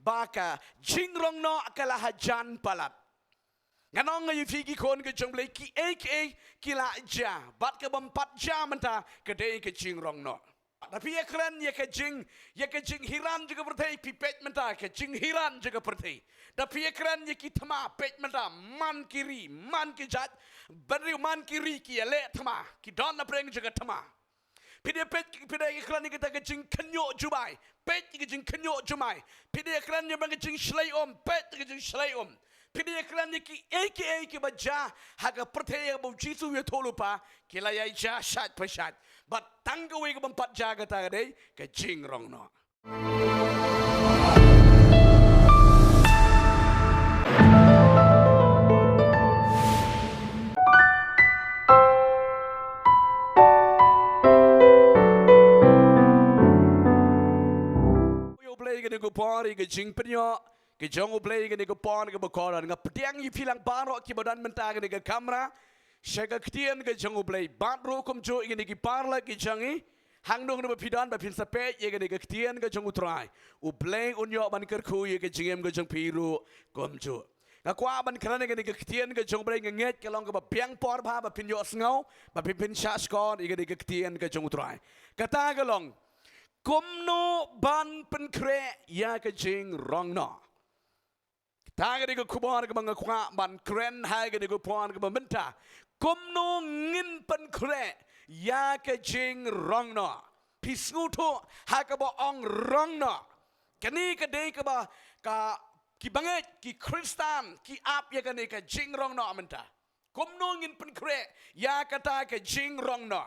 baka jingrong no kalahajan palat. Nganong ngayon figi kon ke jong blay ki kila ja bat ke bempat ja menta kedai ke jingrong no. Tapi ya keren ya ke jing hiran juga pertai pipet menta ke jing hiran juga pertai. Tapi ya keren ya ki thama pet menta man kiri man ki jat beri man kiri ki le thama ki don na preng juga thama. Pide iklan ni kita ke jing kenyo jubai pet ke jing kenyo jumai. Pide iklan ni bang ke jing shlai om pet ke jing shlai om. Pidi ekran ni ki baja haga pertaya bau jisu ya tolupa kila ya ja shat pashat but tangga we ke bempat jaga tadi ke jingrong no. Yo play ke go party ke jing penyo ke jongo play ke ko pon ke bakoran nga pediang yi filang baro ki badan mentag ke kamera shaga ktien ke jongo play batro kom jo ke ki parla ki jangi hangdong no pidan ba pin sape ye ke ktien ke jongo try u play unyo ban ker khu ye ke jingem ke jong piru kom jo nga kwa ban krane ke ktien ke jong play nget ke long ke ba piang por ba pin yo sngo ba pin sha skor ye ke ktien ke jongo try kata ke long komno ban pen kre ya ke jing rong no. Taga di kubuan ke bangga kwa ban kren hai ke di kubuan ke bamenta komno ngin pen kre ya ke jing rong no pisnguto ha ke ba ong rong no kani ke dei ke ba ka ki banget ki kristan ki ap ya ke ni ke jing rong no menta komno ngin pen kre ya kata ke jing rong no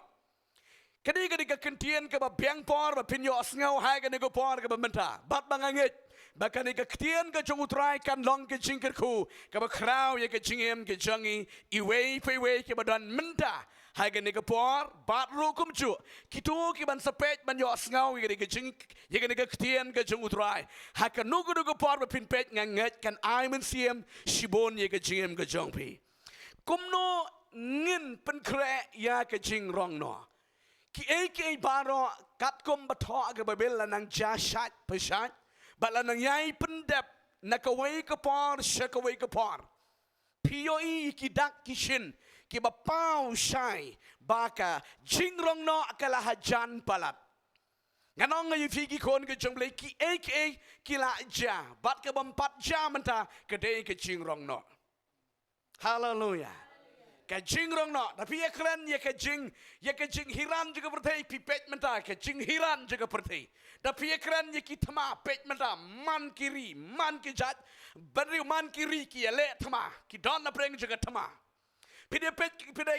kani ke di ke kentien ke ba biang por ba pinyo asngau hai ke ni kubuan ke bamenta bat bangangit bahkan ke ktien ke jong utrai kan long ke jingker ku ke ba krau ye ke jingem ke jangi iwe ke badan menta hai ke ne ke por bat ru kum chu kitu ki ban sepet ban yo asngau ye ke jing ye ke ktien ke jong utrai ha ke nugu por ba pin pet nganget kan ai men siem shibon ye ke jingem ke jong pi kumno ngin pen kre ya ke jing rong no ki baro kat kum ba tho ke ba bel nang ja shat pashat bala nang yai pendep nakawai ke par shakawai ke par POE ki dak kishin ki bapau shai baka jingrong no kalahajan palat nganong ngayon figi kon ke jomble ki kila ja bat ke bempat ja menta kedai ke jingrong no haleluya ke jingrong no tapi ya keren ya ke jing hiran juga pertai pipet menta ke jing hiran juga pertai tapi ya keren ya ki thama pet menta man kiri man ki jat beri man kiri ki le thama ki don na preng juga thama pide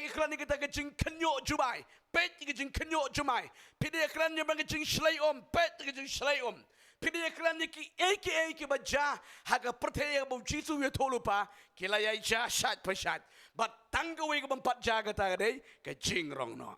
iklan ni kita ke jing kenyo jubai pet ke jing kenyo jumai pide iklan ni bang ke jing shlai om pet ke jing shlai om pide iklan ni ki baja haga pertaya bau jisu ya tolupa kila ya ja shat pashat but tangga we ke bempat jaga tadi ke jingrong no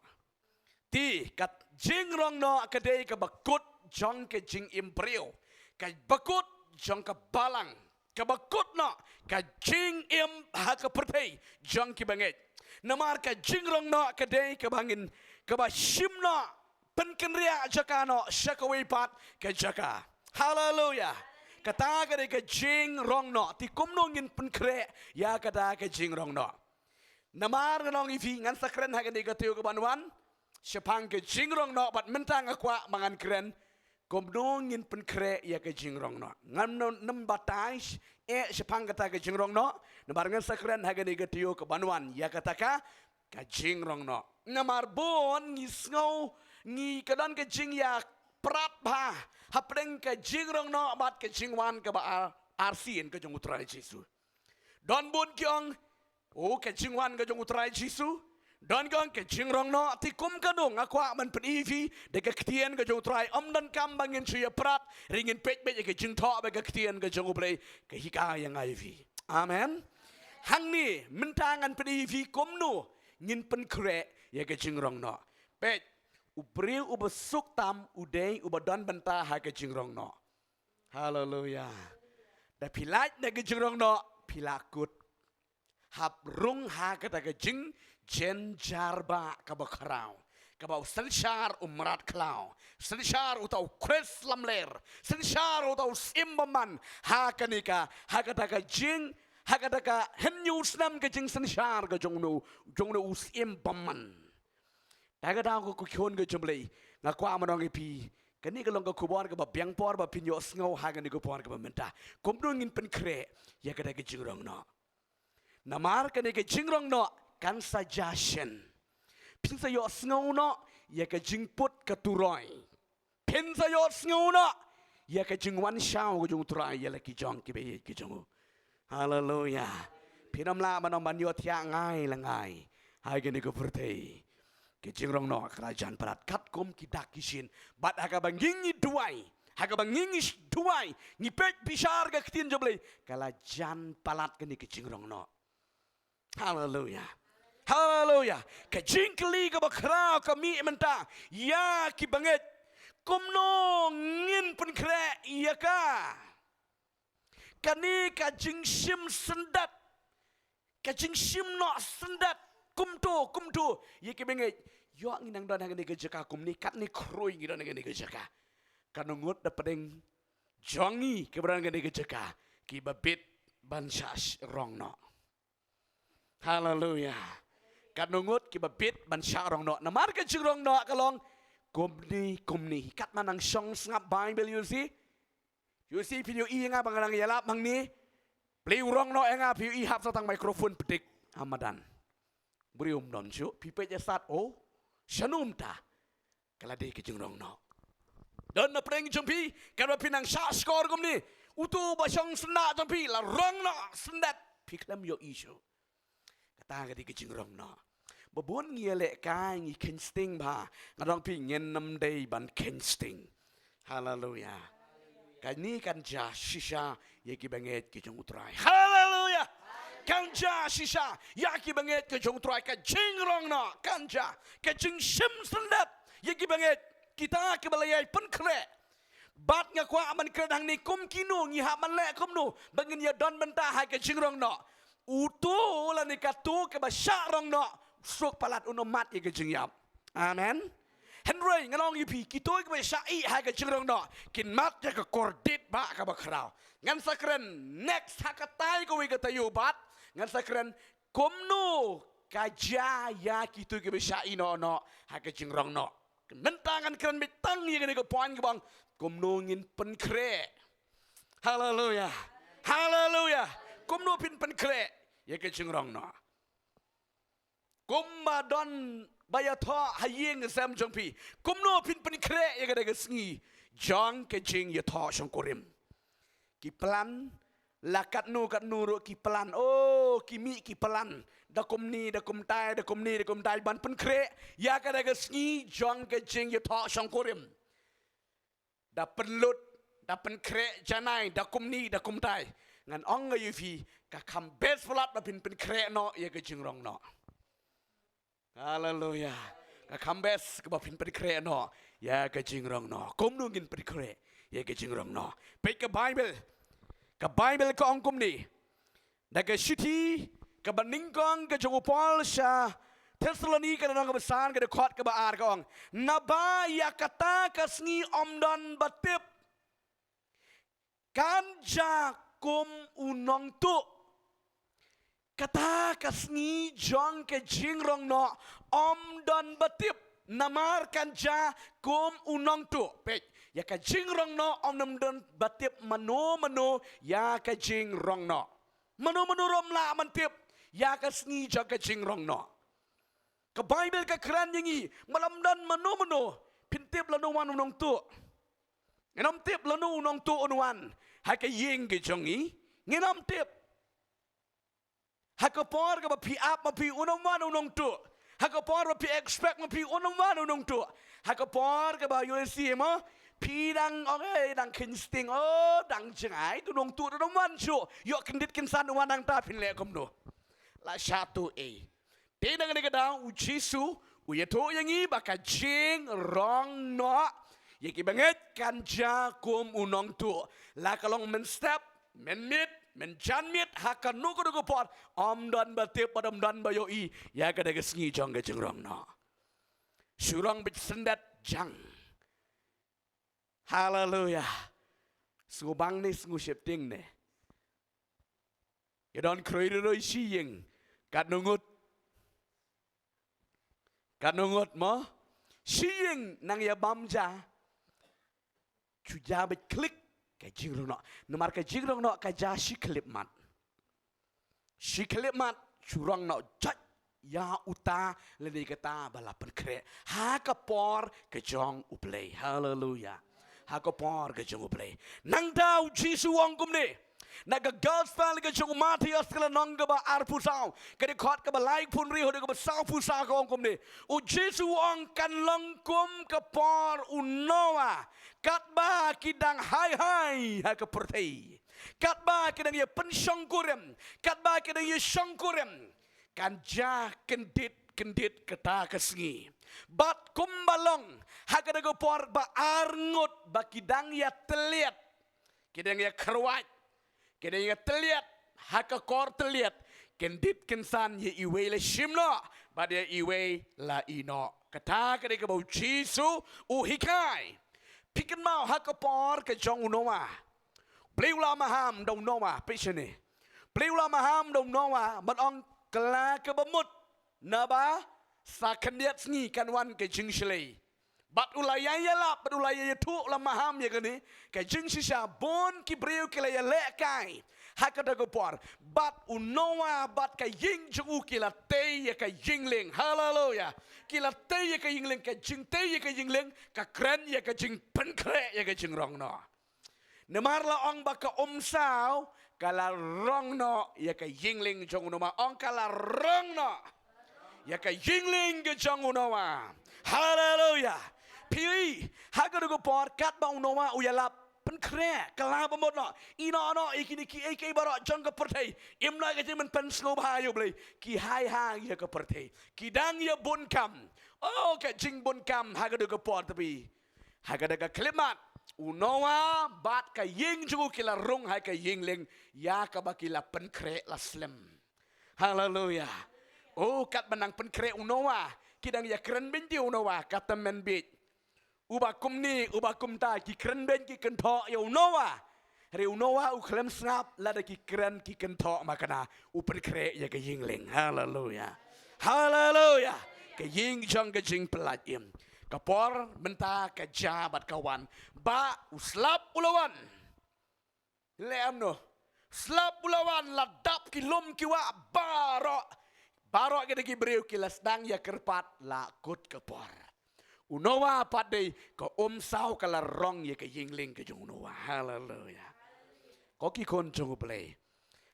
ti kat jingrong no ke dei ke bakut jong ke jing imprio ke bakut jong ke balang ke bakut no ke jing im ha ke pertai jong ki banget namar ke jingrong no ke dei ke bangin ke ba shim no penkenria jaka no shakawe pat ke jaka haleluya kata ke jing rong no ti kumno ngin penkre ya kata ke jing rong no namar nong ifi ngan sakren ha ke tiu ke banwan sepang ke jing rong no bat mentang akwa mangan kren komno ngin penkre ya ke jing rong no ngam no nembatai sepang kata ke jing rong no namar ngan sakren ha ke tiu ke banwan ya kata ka ke jing rong no namar bon ngisngau ngi kadan ke jing ya prat ba hapreng ke jingrong no bat ke jingwan ke ba arsien ke jong utrai jisu don bun kyong o ke jingwan ke jong utrai jisu don gong ke jingrong no ti kum kadung akwa man penivi de ke ktien ke jong utrai om dan kam bangin suya prat ringin pet ke jing tho be ke ktien ke jong uplay ke hika yang iv amen hang ni mentangan penivi kumno ngin pen kre ya ke jingrong no pet ubril ubesuk tam udai ubadon benta ha ke jingrong no haleluya da pilat na ke jingrong no pilakut hap rung ha ke ta ke jing jen jarba ka bakrau Kabau sensyar umrat klau. Sensyar utau kres lamler. Sensyar utau simbaman. Hakanika. Hakataka jing. Hakataka henyusnam ke jing sensyar ke jongno usimbaman. Dagadang ko kukion ke jomlei. Ngakwa manong ipi. Kani kalong ka kubuan ka ba biang por ba pinyo sngaw hagan ni kubuan ka ba menta. Kumdungin pen kre. Ya kada ke jingrong no. Namar kani ke jingrong no. Kan suggestion. Pinsa yo sngaw no, ya ka jingput ka turoy. Pinsa yo sngaw no, ya ka jingwan shaw ka jung turoy ya la ki jong ki be ki jong. Hallelujah. Pinam la manong banyo tia ngai la ngai. Hai gini ko pertei. Ki jingrong no kerajaan parat kat kom ki dak kisin. Bat haka bangingi duai. Haka bangingi duai. Ngipet bishar ka kitin joblei. Kala jan palat kini ki jingrong no. Hallelujah. Hallelujah. Kajingkeli ka bakrao kami menta. Ya ki banget. Kumno ngin pen kre iya ka. Kani kajing sim sendat. Kajing sim no sendat. Kumtu. Ya ki banget. Yo nginang dan hangani kejaka kum ni kat ni kroi ngidan hangani kejaka. Kanungut dapadeng jongi keberan hangani kejaka. Ki babit bansas rong no. Hallelujah. Kanungut ki babit ban syarong no namar ka jingrong no kalong kumni kat manang song ngap Bible you see pinyo i nga bangalang yalap mang ni pliurong no nga pinyo i hap satang microphone pedik hamadan burium don chu pipe ja sat o shanum ta kalade ki jingrong no don na preng jumpi kan pinang sha skor kumni utu ba song sna jumpi la rong no sendat piklam yo isu kata ka di ki jingrong no Babun ngielek kai ngi kensting ba ngadong pi ngen nam day ban kensting. Hallelujah. Kani kan ja shisha yaki banget ki jong utrai. Hallelujah. Kan ja shisha yaki banget ki jong utrai ka jingrong no kan ja ka jing sim sendat yaki banget kita ke balayai pen kre. Bat ngakwa aman kredang ni kum kinu ngi ha man le kum nu bangin ya don benta ha ka jingrong no. Utu la ni katu ke ba syarong no. Sok palat unomat ya kejeng yap. Amen. Henry ngalong ipi kitoi ke syai ha ke jengrong no. Kin mat ya ke kordit ba ka bakrau. Ngan sakren next hakatai ko wi katayu bat. Ngan sakren komno kaja ya kitoi ke syai no ha ke jengrong no. Mentangan keren mitang ya ke poin ke bang komno ngin pen kre. Hallelujah. Hallelujah. Komno pin pen kre ya ke jengrong no. Kumma don bayatha hayeng sam jongpi kumno pin pin kre ya ga sngi jong ke jing ya tha shongkorim ki plan lakat nu ro ki plan oh ki mi ki plan da kum tai ban pin kre ya ga sngi jong ke jing ya tha shongkorim da penlut da pen kre janai da kum tai ngan ong ga yufi ka kam bes flat da pin kre no ya ga jing rong no. Hallelujah. Ka kambes ke bapin perikre no. Ya ke jingrong no. Kum nungin perikre. Ya ke jingrong no. Pek ke Bible. Ke Bible ke ongkum ni. Da ke shiti. Ke baningkong ke jongupol sya. Thessalonika na nga besan ke dekot ke baar ke ong. Naba ya kata kasngi omdon batip. Kanja kum unong tu. Kata kasngi jong ke jingrong no om don batip namar kanja kum unong tu pek ya ka jingrong no om nam don batip mano ya ka jingrong no mano rom la mantip ya kasngi jong ke jingrong no ke Bible ka kran yangi malam dan mano pintip lanu wan unong tu ngenom tip lanu unong tu unwan ha ka yeng ke jongi ngenom tip Hakapor ka pi up mapi unong tu. Hakapor mapi expect mapi unong tu. Hakapor ka ba USC mo pi dang okay dang kinsting oh dang jengai unong tu chu. Yo kendit kinsan wan dang ta pin le kom no. La satu e. Te dang ne ka ujisu uyeto yangi baka jing rong no. Yaki banget kanja kum unong tu. La kalong men step men mid men janmit hakan nuku pot om dan batip padam dan bayoi ya kada gesngi jong ke jengrong no surang bersendat jang. Haleluya. Sungubang ni sungu shifting ni. Ya don kroi roi siyeng. Kat nungut mo. Siyeng nang ya bamja. Cuja bet klik. Ka jingrong no. Nomar ka jingrong no ka ja si klip mat. Si klip mat. Curang no jat. Ya uta leni kata balapan kre. Ha kapor ke jong uplay. Haleluya. Ha kapor ke jong uplay. Nang daw Jisu wong kumne. Nagagal sekali ke jong mati askala nong ba arpu sao. Kadi khot ka balai pun ri hodo ka sao pu sa ka wong kumne. U Jisu wong kan longkum kapor unoa. Kat ba kidang hai ha ka pertei. Kat ba kidang ya pensyong kurem. Kat ba kidang ya syong kurem. Kan ja kendit kata kesengi. Bat kumbalong. Haka dago por ba arngut. Ba kidang ya teliat. Kidang ya kerwat. Kidang ya teliat. Haka kor teliat. Kendit kensan ya iwe le shimno. Ba dia iwe la ino. Kata kadago bau Jisu uhikai. Pikan mau haka por ke jong unoa. Beliau la maham dong noa. Pishane. Beliau la maham dong noa. Matong kelak kebemut naba sakendiat sengi kanwan ke jing shlei bat ulaya yala bat ulaya tu la maham ya kani ke jing sisa bon ki breu ke la le kai hakada go por bat unoa bat ke ying ju ki la te ya ke jingling haleluya ki la te ya ke jingling ke jing te ya ke jingling ka kren ya ke jing pen kre ya ke jing rong no nemar la ong ba ka sao kala rong no ya ka yingling jong no ma ong kala rong no ya ka yingling ge jong no ma haleluya pi ha ga go por kat ba no ma u ya la pen kre kala ba mo no ino no ikini ki ek baro jong ka pertai imna ge men pen slo ba yo ble ki hai ha ya ka pertai ki dang ya bun kam oh ka jing bun kam ha ga go por tapi ha ga ga klimat unoa bat ka ying ju kila rung hai ka yingling ya ka bakila penkre la slem haleluya oh kat benang penkre unoa kidang ya keren binti unoa kata men bit ubakum ni ubakum ta ki keren ben ki kento ya unoa re unoa u klem snap la da ki keren ki kento makana u penkre ya ka yingling haleluya haleluya ka ying jong ka jing pelatim kapor benta ke jabat kawan ba uslap ulawan leam no slap ulawan ladap kilom kiwa baro kita ki breu kilas dang ya kerpat la kut kapor unowa padai ko sao kala rong ya ke yingling ke jung unowa haleluya ko ki kon jung play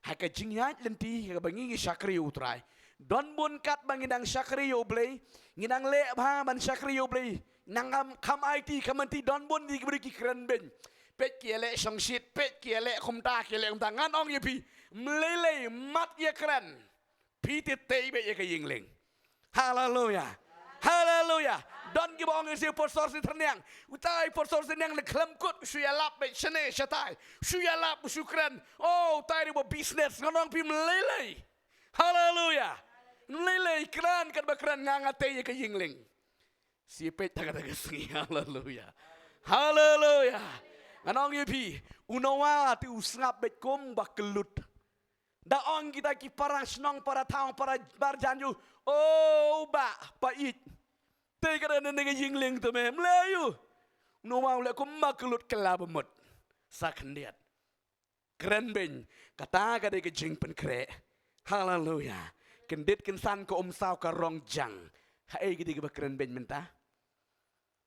ha ka jingyat lenti ka bangi sakri utrai don bun kat bangidang sakri yo play nginang le ba ban sakri yo play nangam kam IT kamanti don bun di beri ki keren ben pet ki ele song shit pet ki ele khumta ki ele ngan ong ye pi mlele mat ye keren pi te te be ye ka yingling haleluya haleluya don ki bong si pastor si terniang utai pastor si terniang le klem kut suya lap be chene shatai suya lap syukran oh tai bo business nganong pi mlele haleluya mlele kran kan bakran ngangate ye ka yingling si pet taga sengi haleluya haleluya anong ye pi unawa ti usngap bet kom bakelut da ong kita ki para snong para taong para barjanju oh ba pait te kada nenge yingling to me mlayu unawa le kom bakelut kelabemut sakendiat keren ben kata kada ke jing pen kre haleluya kendit kensan ko sao ka rong jang hai gidi ke keren ben menta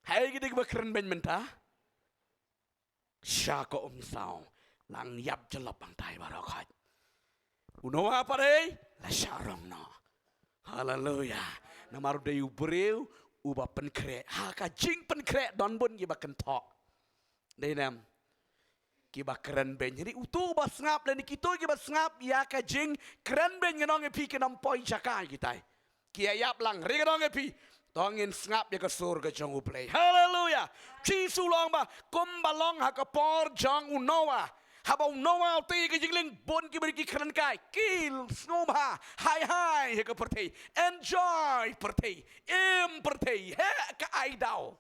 hai gidi ke keren ben menta syako sao lang yap jelap bang tai barokat uno apa deh la syarong no haleluya namaru de ubreu uba penkre ha ka jing penkre don bun gi baken tok denam ki ba keren ben jadi utu ba ngap dan kito ki ba ngap ya ka jing keren ben ngonong pi ke nam poi jakai kita ki ayap lang ri ngonong pi tongin ngap ya ke surga jong uplay haleluya Jisu long ba kum balong ha ka por jong unoa habau Noah ti ke jingling bon ki beri ki kran kai kil snoma hai he ke pertei enjoy pertei pertei he ka ai dau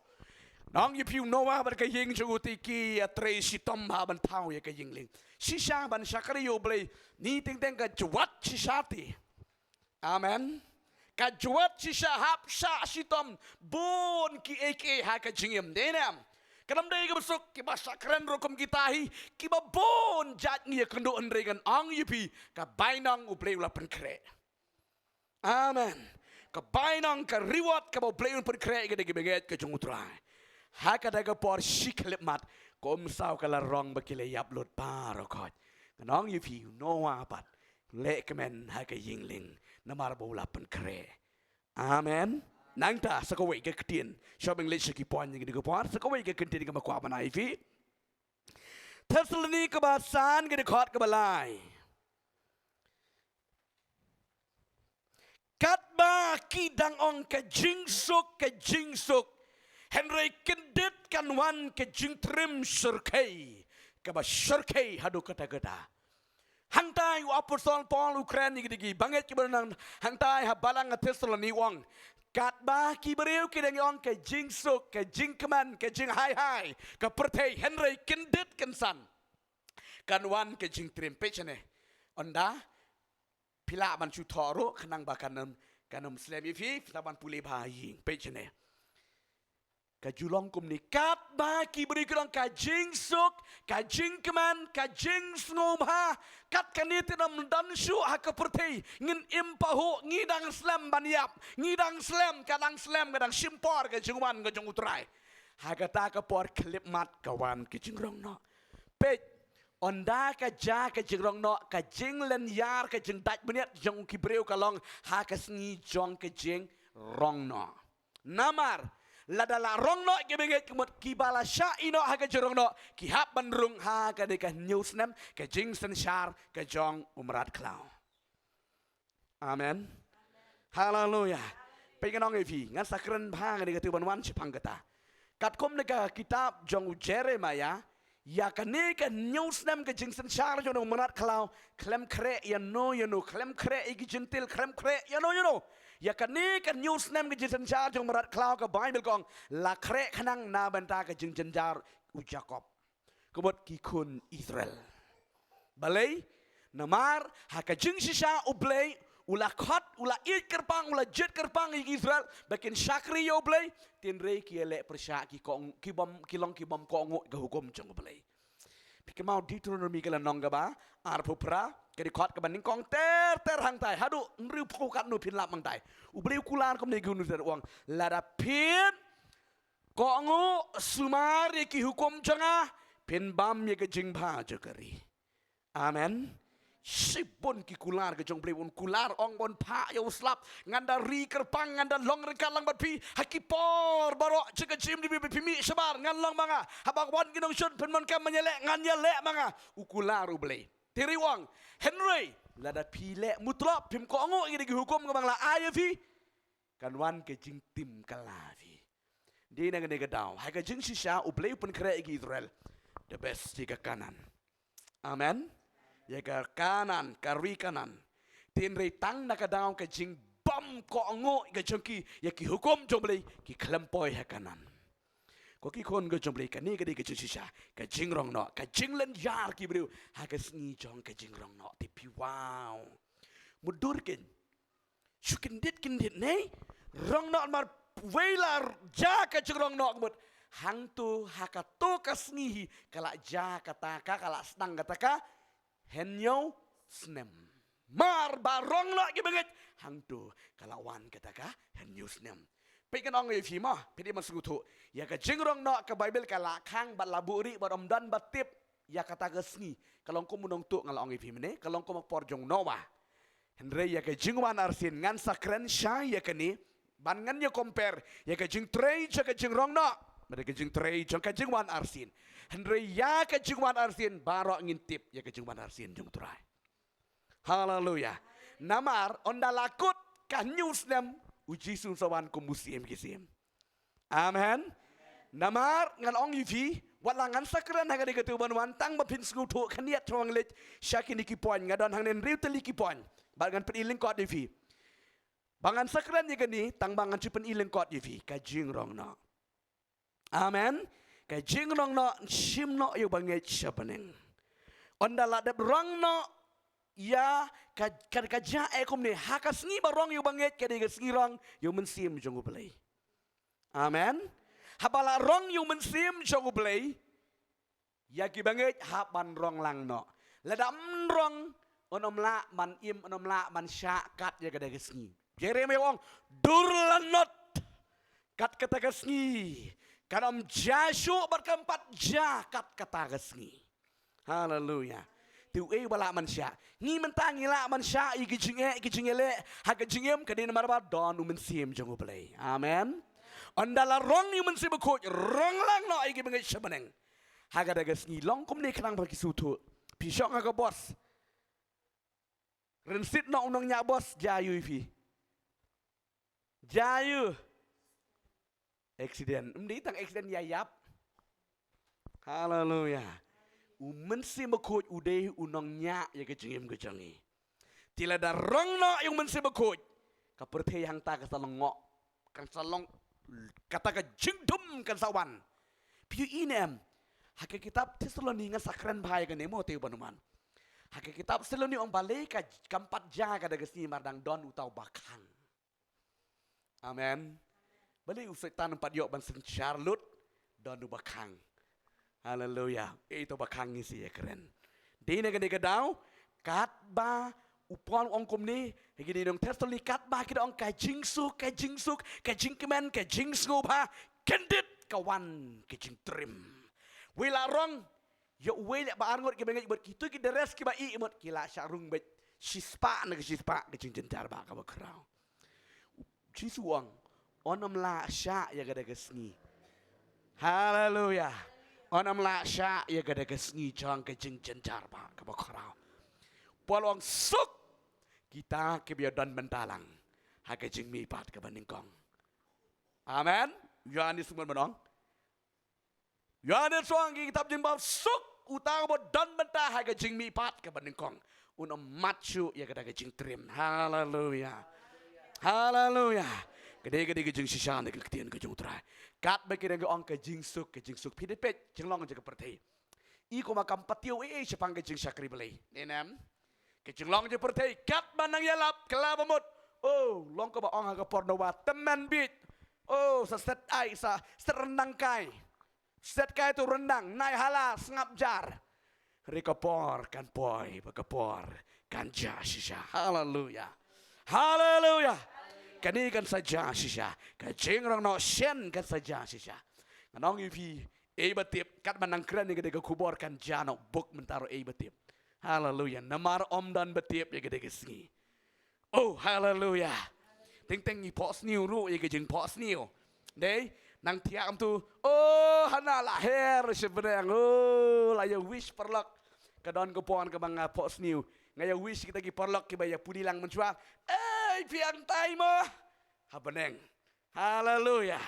nong you Noah ber ke ying chu ti ki tre si tom ha ban thau ye ke jingling si sha ban sakari yo blei ni ting teng ka juat si sati amen ka juat si sha hap sa si tom bon ki eke ha ka jingim denam Kanam day ka besok kiba sakren rokom kitahi kiba bon jat ngia kendo andregan ang yipi ka bainang uplay ula penkre. Amen. Ka bainang ka riwat ka uplay ula penkre ka degi beget ka jungutrai. Haka daga por shiklip mat kom saw ka larong bakile yaplot parokot. Kanang yipi no apat le kemen haka yingling namar ula penkre. Amen. Nangta sakaway ka ketien shopping list ki point ni ko par sakaway ka ketien ka makwa banai fi Thessaloniki ka basan ka khot ka balai katba ki dang ong ka jingsuk Henry kendit kan wan ka jingtrim surkei ka ba surkei hadu kata Hangtai apostol Paul Ukraine gidi banget ki benang hangtai habalang Thessaloniki wang kat ba ki beriu ki dang yong ke jing suk ke jing keman ke jing hai ke pertei Henry kendit kensan kan wan ke jing trim pechane onda pila ban chu thoro khnang ba kanam Muslim ifi laban puli bhai pechane ka julong kum ni kat ba ki beriu ki dang ka jing suk ka jing keman ka jing sngom ha kat kanit nam dan shu ha ka pertei ngin impahu ngidang slam baniap ngidang slam kadang simpor ka jingwan ka jung utrai ha ka ta ka por klip mat ka wan ki jingrong no pe onda ka ja ka jingrong no ka jing len yar ka jing daj baniat jong ki breu ka long ha ka sngi jong ka jing rong no namar ladala rong no ke benget kemot ki bala sha ino ha ka jorong no ki hap bandrung ha ka de ka news nam ka jing san shar ka jong umrat klau amen haleluya pengenong evi ngan sakren bhang de ka tu banwan chipang kata kat kom de ka kitab jong Jeremiah ya ka ne ka news nam ka jing san shar jong umrat klau klem kre ya no klem kre igi gentil klem kre ya no ya kan ni kan news nem ke jin jar jong marat klau ka Bible kong la kre khanang na banta ka jing jar u Jacob kebot ki kun Israel balai namar ha ka jing sisa ublay ula khot ula it kerpang ula jet kerpang Israel bakin syakri yo blay tin re ki le persya ki kong ki bom kong ka hukum jong blay pikemau Deuteronomy kala nong ba ar pupra kedi khot ka baning kong ter hang tai hadu nriu phu kat nu phin lap mang tai ubriu kulan kom ne gun ter uang lada phin kongu sumari ki hukum janga phin bam ye ke jing bha jokari amen sipun ki kular ke jong blewun kular ong bon pha yo slap nganda ri kerpang nganda long rekat lang bat pi hakipor baro ceka jim di pi mi sabar ngan long manga habak wan ginong shun pen mon kam manyele ngan yele manga ukular ublei tiri wang Henry lada pile mutlop pim ko ngo igi hukum ngabang la ayafi kan wan ke jing tim kalavi di na ngene gadau ha ka jing sisa ublei pun kre igi Israel the best jika kanan amen ya ka kanan kari kanan tin re tang na ka daw ka jing bam ko ngo ga jongki ya ki hukum jomblei ki klempoi ha kanan ko ki kon ga jomblei ka ni ga de ga sisa ka jing rong no ka jing len yar ki bru ha ka sngi jong ka jing rong no ti pi wow mudurkin shukin dit ne rong no mar wailar ja ka jing rong no mut hang tu ha ka to ka sngi kala ja kata ka kala snang kata ka henyo snem mar barong lo ki benget hang tu kalawan kata ka henyo snem pe kan ong e fi ma pe di masutu ya ka jingrong no ka Bible kala khang bat laburi bat omdan bat tip ya kata ka sngi kalong ko munong tu ngal ong e fi mene kalong ko por jong nowa henre ya ka jingwan arsin ngan sakren sha ya ka ni ban ngan ya compare ya ka jing trei ja ka jingrong no mereka jing trei jong ka jingwan arsin Henry ya ke jingwan arsin baro ngintip ya ke jingwan arsin jung turai. Haleluya. Namar onda lakut ka news nem uji sun sawan ko musim kisim. Amen. Namar ngan ong yifi walangan sakran haga de ketu ban tang ba pin sku thu khaniat chong le syakini ki poin ngadon hang nen riu teli ki poin bangan peniling kot divi bangan sakran ye gani tang bangan chupen iling kot divi ka jing rong no amen ka jing rong no sim no yo bangai chapaneng ondala de rong no ya ka ja ekom ne hakas ngi barong yo bangai ka de ngi rong yo mensim jongu play amen habala rong yo mensim jongu play ya ki bangai haban rong lang no ladam rong onom la man im onom la man syakat ya kada gesngi jere me wong durlanot kat kata gesngi kanom jasu berkeempat jakat kata gesngi haleluya tu bala man sya ngi mentangi la man sya igi jingele ha ke jingem kadin marba don men sim jongo play amen ondala rong ni men sibu ko rong lang no igi bengai shabaneng ha kada gesngi long kum ni klang bagi sutu pisok nga bos rensit no unong nya bos jayu fi jayu accident mdi tang accident ya yap haleluya umen si makoj ude unong nya ya kejengim kejengi tila da rong no yung men si makoj ka perthe hang ta ka salong kan salong kata ka jingdum kan sawan piu inem hak kitab Tesalonika nga sakran bahaya kan emo teu banuman hak kitab seloni ong balai ka kampat jaga daga sini mardang don utau bakang. Amen. Balai usetan empat yok ban sen Charlotte don du bakang. Haleluya. Itu bakang isi ya keren. Dina kan dega dau kat ba upon ong komni gini dong Tesalonika kat ba kita ong ka jingsuk ka jingkemen ka jingsngu ba kendit kawan ka jingtrim. Wilarong yo wele ba arngot ke bengai bot kitu ki deres ki ba i imot kila syarung bet sispa na sispa ke cincin jarba ka bakrau cisuang onam la sya ya gada gesni haleluya onam la sya ya gada gesni jang ke cincin jarba ka bakrau polong suk kita ke biadan bentalang ha ke jing mi pat ke baningkong amen Yohanes semua menong Yohanes soang kitab jimbab suk utang bo don bentah haga jing mi pat ke baningkong unom machu ya kada jing trim haleluya haleluya gede jing sisane ke ketian ke jing utrai kat bagi ke ong ke jing suk pidipet jing long je ke pertei I ko makam patiu sepang ke jing sakri belai nenem ke jing long je pertei kat manang yalap kelabamut oh long ko ba ong haga pornowa teman bit oh saset ai sa serendang kai set kai tu rendang nai hala sengap jar rekapor kan poi bekapor kan jasisha haleluya haleluya kani kan saja sisha ka jengrang no shen kan saja sisha nong ifi batip kat manang kran ni gede ka kubor kan jano buk mentaro batip haleluya namar om dan batip ya gede kesni oh haleluya ting ni pos niu ru ya gejeng pos niu dei nang tiam tu oh hana lahir sebenarnya oh la ya wish perlok kadon kepon ke bang pos new ngaya wish kita gi perlok ke baya pudilang mencuak piang tai mo habeneng haleluya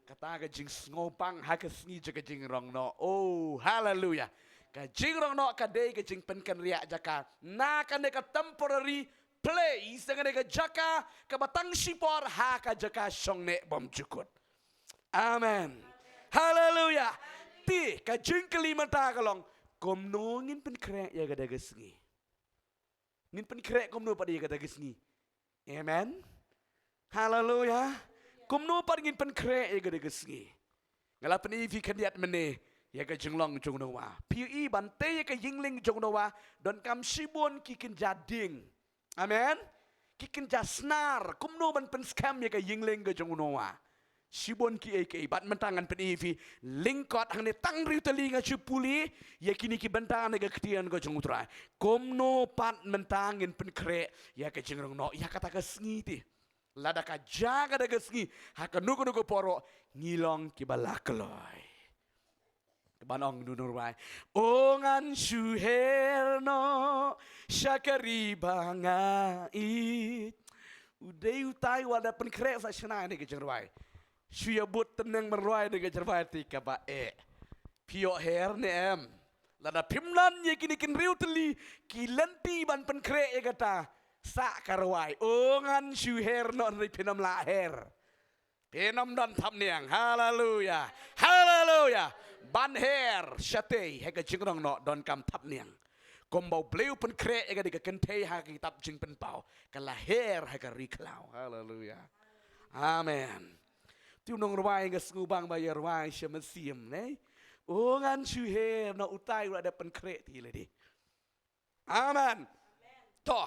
kata ke jing ngopang ha ke sngi je ke jing rong no oh haleluya ke jing rong no ka dei ke jing penken ria jaka na kan ke temporary place dengan ke jaka ke batang sipor ha ka jaka songne bom cukut amen haleluya ti ka jing kelima ta kalong komno ngin pen krek ya gada gesngi ngin pen krek komno pada ya gada gesngi amen haleluya komno pada ngin pen krek ya gada gesngi ngala pen ivi kandiat mene ya ka jenglong jong nowa piu I bante ya ka yingling jong nowa don kam sibon kikin jading amen kikin jasnar komno ban pen scam ya ka yingling ga jong nowa Sibon ki bat mentangan penivi lingkot hang ne tang riu telinga cupuli ya kini ki bentangan ne ketian ko jungutrai komno pat mentangin pen kre ya ke jengrong no ya kata ke sngi ti lada ka jaga de sngi ha ka nugo poro ngilong ki balakloi banong dunur bai ongan suherno syakari bangai udai utai wada pen kre sa shana ne ke jengroi Suya but tenang meruai dengan cervati kaba Pio hair ne em. Lada pimnan ye kini kin riu teli ki lenti ban pen kre ye kata sa karwai. Ongan shu hair non ri pinam la hair. Pinam dan tham niang. Hallelujah. Hallelujah. Ban hair syate hega jingrong no don kam thap niang. Kombau bleu pen kre ega diga kentei ha kitab jing pen pau. Kala hair hega riklau. Hallelujah. Amen. Tu nong ruai ngas ngubang bayar ruai syamasiam ne. Ongan shu hair no utai ada pen kre ti le di. Amen. Toh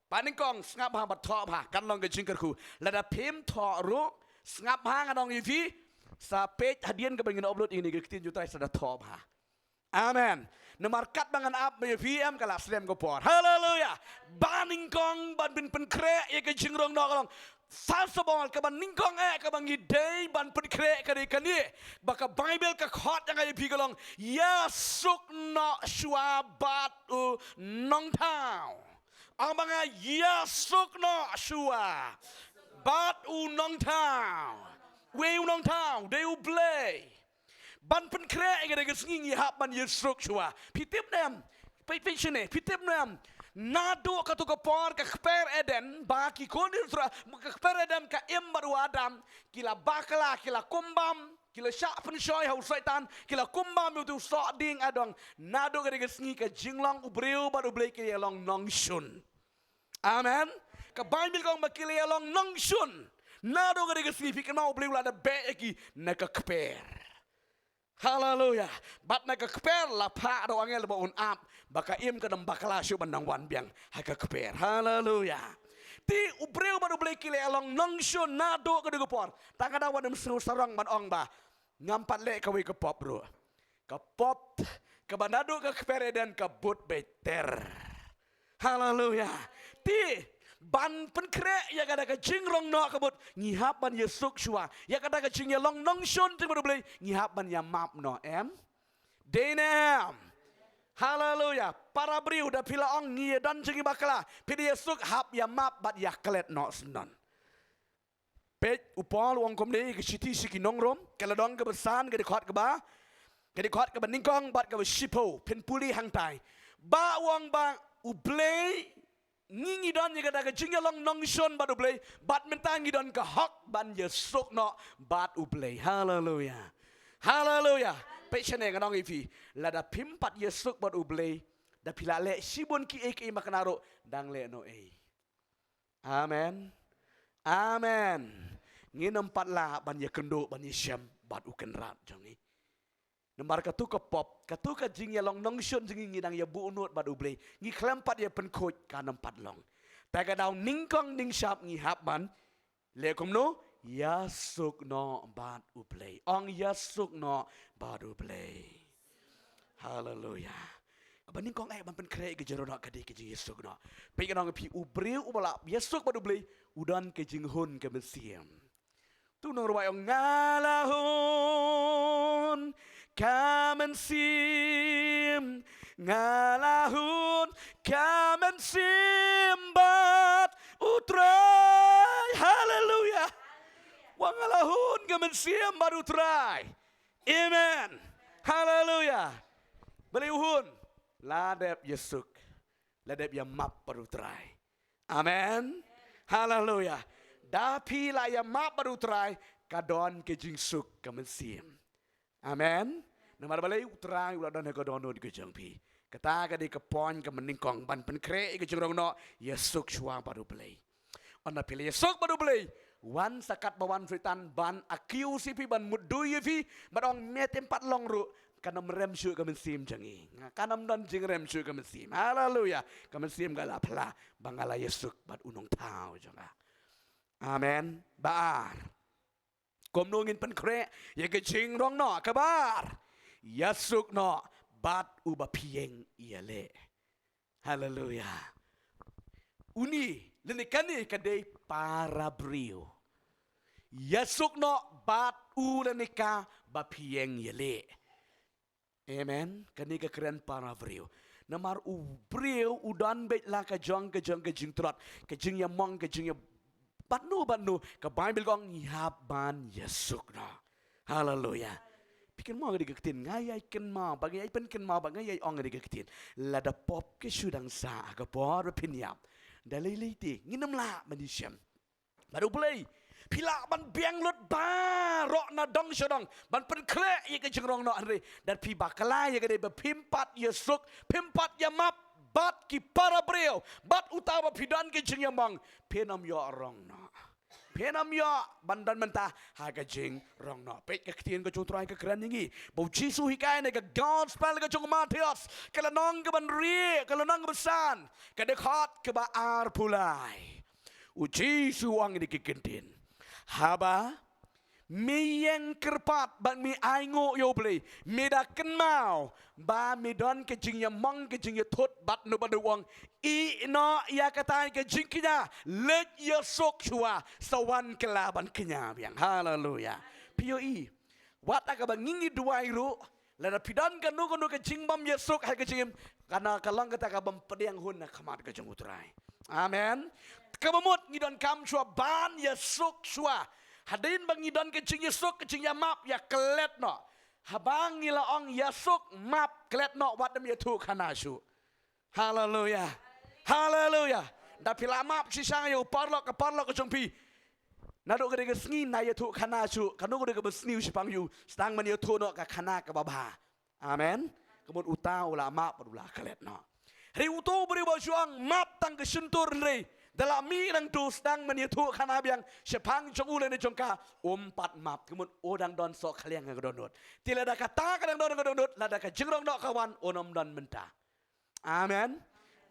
paning kong ngap ha bat tho ha kan long ke jing ku. Lada pim tho ru ngap ha ngadong yifi sa page hadian ke bangin upload ini ke tin jutai sada tho ha. Amen. Nemarkat bangan ap me VM kala slem ko por. Hallelujah. Baning kong ban bin pen kre ye ke jingrong no kalong. Salsobol ke ban ningkong ke bang day ban pen kre ke kani. Baka Bible ke khot yang ay pi kalong. Ya suk no shua bat u nong tao. Ang mga ya suk no shua bat u nong tao. We u nong tao. They u play. Ban pen kre ega sengi hap ban yesruk shua. Pitip nem. Pitip pitip nem. Nado ka to kapor ka kper eden ba ki kondir tra ka kper eden ka embaru adam kila bakala kila kumbam kila syak pen shoy hau syaitan kila kumbam tu so ding adong nado ka sengi ka jinglong ubreu baru blai ki long nong shun. Amen. Ka Bible kong makili long nong shun. Nado ka sengi fikir mau bleu la da be ki na ka kper. Hallelujah. Bat na kekper la pa do angel ba un ap baka im ka dam bakala syu bandang wan biang ha kekper. Hallelujah. Ti ubreu ba do blai kile along nong syu na do ka do por. Ta ka da wan seru sarang man ong ba. Ngampat le ka wi ka pop bro. Ka pop ka banado ka kekper dan ka but better. Hallelujah. Ti ban pen kre ya kada ka jingrong no kabut ngihap ban yesuk shua ya kada ka jing long nong shon ti bodo blai ngihap ban ya map no em denem. Hallelujah. Para briu da pila ong ngi dan jingi bakala pidi yesuk hap ya map bat ya klet no snon pej upol wong kom dei ke siti siki nong rom kala dong ke besan ke khot ke ba ke khot ke ningkong bat ke shipo pen puli hang tai ba wong ba ublei ngingi don ye kada jing long nong shon bad ublei bat mentangi don ka hok ban ye sok no bat ublei. Hallelujah. Hallelujah. Pechane ka nong ifi lada pimpat ye sok bat ublei da pila le sibon ki ek makanaro dang le no e. Amen. Amen. Nginam pat la ban ye kendo ban ye syam bat uken rat jong ni. Nembar katu ke pop, katu ke jing ya long nong shun jing ngidang ya bu unut bad ublei. Ngi klempat ya penkoj ka nempat long. Taga daw ningkong ning syap ngi hap man. Lekom no yasuk no bad ublei. Ong yasuk no bad ublei. Hallelujah. Aba ningkong ban pen kre ke jero nak kadi ke jing yasuk no. Pe nong pi ubreu ubala yasuk bad ublei udan ke jing hun ke mesiam. Tu nong ruwai ong ngalahun Kamen sim ngalahun kamen simbat utrai. Hallelujah. Wang ngalahun kamen simbat utrai. Amen. Hallelujah. Beliuhun ladep yesuk ladep ya map parutrai. Amen. Hallelujah. Dapi la ya map parutrai kadon ke jingsuk kamen sim. Amen. Namar balai utrai uladan he kadono di kejang pi. Kata ka di kepon ka meningkong ban pen kre ke jengrong no yesuk shwa baru belai. Ona pilih yesuk baru belai. Wan sakat bawan fritan ban akiu sipi ban mudu yefi badong met tempat long ru kana merem syu ka mensim jangi. Kanam dan jing rem syu ka mensim. Hallelujah. Ka mensim gala pla bangala yesuk bat unong tau janga. Amen. Baar. Kom nungin pen kre ye ke jingrong no kabar. Yasuk no bat uba pieng iale. Hallelujah. Uni lenikani kadai para brio. Yasuk no bat u lenika ba pieng iale. Amen. Kani ka keren para brio. Namar u brio udan bet la ka jong ke jing trot ke jing ya mong ke jing ya batnu ke Bible kong yap ban Yasuk no. Hallelujah. Pikan mau ke ketin ngai ken mau bagi ai pen ken mau bagi ai ong ke ketin la da pop ke sudang sa ke por pinyap dalai liti nginam la manisem baru play pila ban biang lut ba ro na dong sodong ban pen kle ye ke jengrong no andre dan pi bakala ye ke de pimpat ye suk pimpat ye map bat ki para breo bat utawa pidan ke jengyamang penam yo rong no Penam ya bandan mentah haga jing rong no pek ke ketien ke cutrai ke keren ini bau jisu hikai ne ke gospel ke cung Matius ke lanong ke ban rie ke lanong ke besan ke dekat ke ba ar pulai jisu wang ini ke kentin haba mi yang kerpat ban mi aingo yo play mi da kenmau ba mi don ke jing ya mong ke jing ya thot bat no ban wang I no ya kata ke jing kinya let ya sok chua sawan kelaban kinya biang haleluya POE wat ka bang ngingi duai ru la pidan kan no ke jing bam ya sok ha ke jing kana kalang kata ka bam pedang hun na khamat ke jing utrai amen kamamut ngidon kam chua ban ya sok chua Hadain bangi don kecing yesuk kecing ya map ya kelet no. Habang ngila ong yesuk map kelet no wat dem yetu kanasu. Haleluya. Haleluya. Da pila map sisang yo parlok ke jongpi. Nado gede ke sngi na yetu kanasu. Kanu gede ke besniu sipang yu stang man yetu no ka kana ke baba. Amen. Kemud utau la map padula kelet no. Ri utu beri bojuang map tang ke sentur re. Dalam mi nang tu sedang meniatu kana biang sepang jong ulen jongka umpat map kemun odang don sok kalian yang donut tila ada kata kadang don donut lada ka jengrong dok kawan onom don mentah amen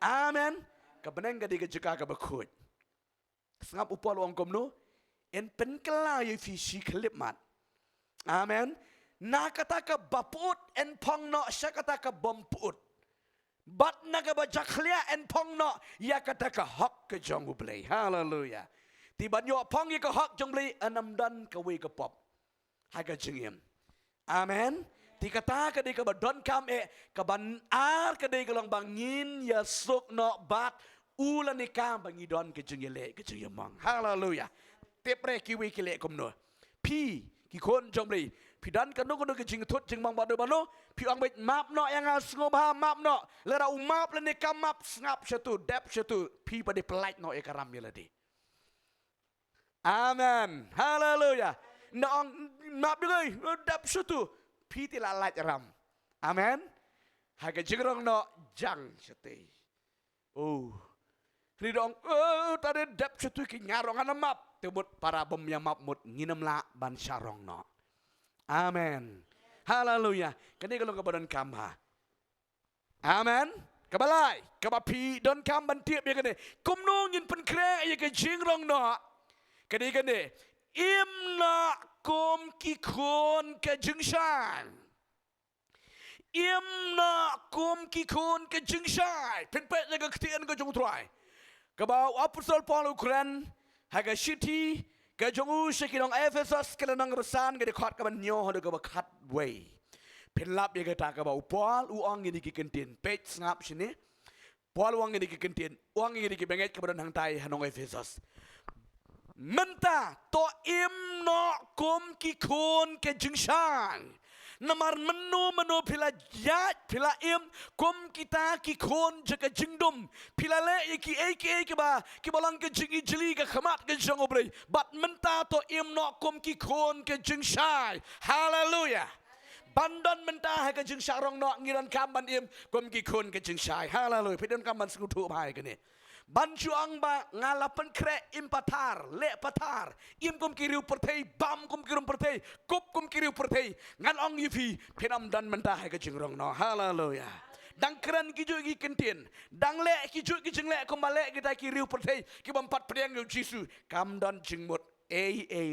amen kebeneng gadi ke jeka ke bekut sengap upol wong komno en penkela yu fisi klip mat amen na kata ke baput en pong no syakata ke bomput Bat naga baca klia en pong no ya kata ke hak ke jong play haleluya tiba nyo pong ye ke hak jong play enam dan ke we ke pop haga jengiem amen ti kata ke de ke badon kam ke ban ar ke de ke long bangin ya sok no bat ulan ni kam bangi don ke jengele ke jengem haleluya tepre ki we ki le kom no pi ki kon jong play Pidan kan no ke jing thut jing mang bado bano pi ang bet map no yang ngobha map no lera umap le ne kam map ngap satu dep satu pi pada pelait no e karam meladi amen haleluya no map deui dep satu pi ti la lait ram amen haga jigrong no jang sete oh ridong tade dep satu ki ngarong ana map tebut para bom yang map mut nginem la ban syarong no Amen. Haleluya. Kini kalau kebadan kamba. Amen. Kebalai. Kebapi don kamban tiap ya kene. Kumno ngin pen kreng ya ke jingrong no. Kene. Imna kum kikon ke jingsan. Imna kum kikon ke jingsan. Penpet ya ke ketian ke jong tuai. Kebau apostol Paul Ukran. Haga shiti. Kajongu sekidong Ephesus kelenang besan ke dekat kaban nyo hado ke bakat way. Pelap ya kata ke bau Paul uang ini kikentin page ngap sini. Paul uang ini kikentin uang ini kibenget kepada hang tai hanong Ephesus. Menta to imno kum kikun ke jingsan. Namar menu pila jat pila im kum kita kikon jaga jingdum pila le iki ba kibalang ke jingi jeli ke khamat ke jangobre bat menta to im no kum kikon ke jingshai haleluya bandan menta ke jing sarong no ngiran kamban im kum kikon ke jingshai haleluya pidon kamban skutu bai kene Bancuang ba ngalapan kre impatar le patar im kum kiriu pertei bam kum kirum pertei kup kum kiriu pertei ngan ong yifi penam dan mentah ke jingrong no haleluya dang keren kijo gi kentin dang le kijo gi jingle kumbale kita kiriu pertei ki bampat pedang yu jisu kam dan jingmut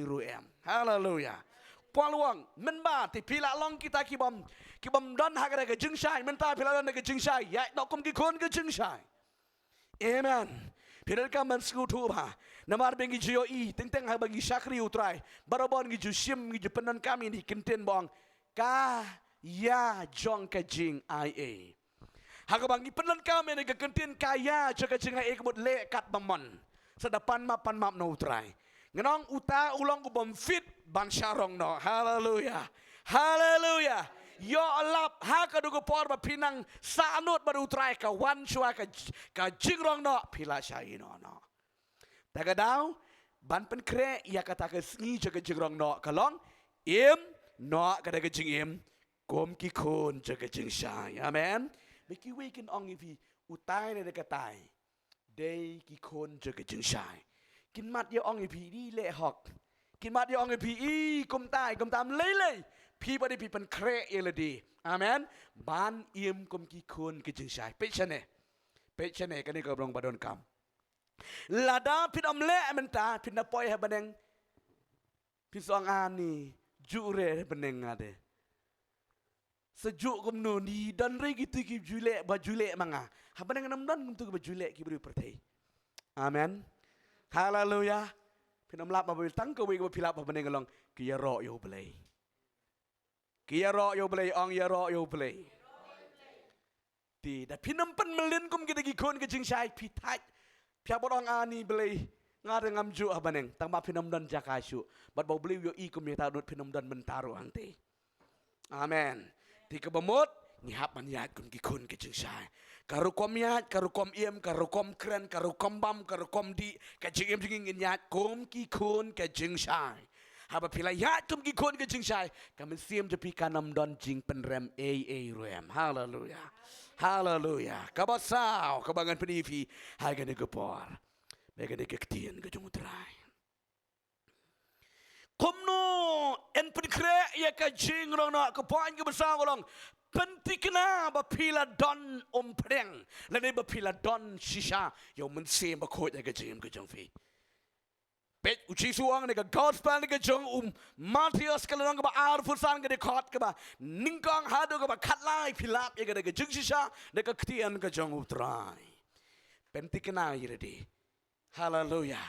ruem haleluya paluang menba ti pila long kita ki bam dan hagare ke jingsai mentah pila dan ke jingsai ya no kum ki kon ke jingsai Amen. Pidal ka man skutu ba. Namar bengi jiyo teng ha bagi syakri utrai. Barabon gi jusim gi penan kami ni kenten bong. Ka ya jong ka jing ia. Ha ka bangi penan kami ni kenten kaya jong ka jing ia kemut le kat bamon. Sedapan mapan map no utrai. Ngenong uta ulong ku bom fit ban syarong no. Haleluya. Haleluya. Yo alap ha ka dugo por ba pinang sanut baru try ka wan chua ka jingrong no pila shai no no. Taga daw ban pen kre ya kata ka sngi jaga jingrong no kalong im no ka daga jing im kom ki kon jaga jing shai. Amen. Biki weekend ong ipi utai ne ka tai. Day ki kon jaga jing shai. Kin mat yo ong ipi di le hok. Kin mat yo ong ipi i kom tai kom tam le. People di people kre eladi. Amen. Ban im kom ki kon ke jing shai. Pechane kan ni ko brong badon kam. Lada pin omle amenta pin na poi ha baneng. Pin song ani jure baneng ade. Sejuk kom no ni dan re gitu ki jule ba jule manga. Ha baneng nam dan kom tu ba jule ki beri pertai. Amen. Haleluya. Pin omlap ma bil tang ko wi ko pilap ba baneng long ki ya ro yo belai. Kia ro yo play ong ya ro yo play. Ti da pinampan melin kum kita gikon ke jing shai pitai. Pia borong ani play ngade ngam ju abaneng tang ma pinam dan jakasu. Bat bau beli yo I kum ya tadut pinam dan mentaru angti. Amen. Ti ke bemut ni hap man yat kum gikon ke jing shai. Karu kom yat, karu kom iem, karu kom kren, karu kom bam, karu kom di ke jing iem jing yat kum gikon ke jing shai. Haba pila ya tum ki kon ke jing shai kamen sim je pi kanam don jing penrem a rem. Hallelujah. Hallelujah. Kabasau kabangan penifi haga ne gepor mega de kektien ke jung trai komno en penkre ya ka jing rong na ke poin ke besar long pentikna ba pila don preng la ne ba pila don shisha yo men sim ba ko ya ke jing ke jung fi Bet uci suang nega gospel nega jong Matius kalau nang ba ar fusan ke dekot ke ba ningkang hado ke ba katlai pilap ya ke nega jung shisha nega ketian ke jong utrai pentikna yiredi haleluya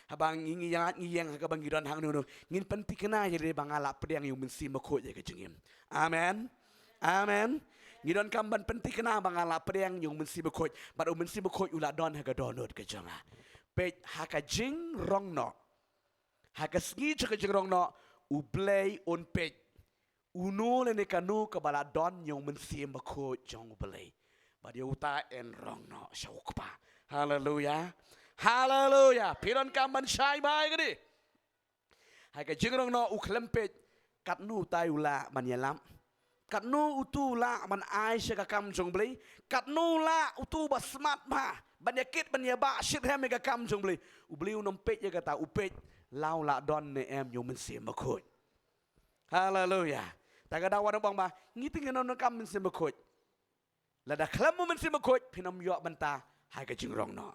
habang ingi yang ke bang gidan hang nuno ngin pentikna yiredi bang alap pedang yung mensi makot ya ke jengim amen amen ngidon kamban pentikna bang alap pedang yung mensi makot but mensi makot ulah don haga donot ke jonga bet haka jing rong no haka sgi chaka jing rong no ublay on pet uno le ne kanu ka bala don yung mensi makot jong ublay but you uta en rong no shokpa hallelujah hallelujah piron kamban shai bai gadi haka jing rong no uklempet kat nu tai ula man yalam kat nu utu la man ai shaka kam jong blay kat nu la utu ba smart ma banyakit banyaba shit hem mega kam jong blay ubli unom pet ya kata upet lau la don ne em yo men se makot hallelujah tagada wan bang ba ngiti ngeno kam men se makot la da klam men se makot pinam yo banta hai ka jing rong no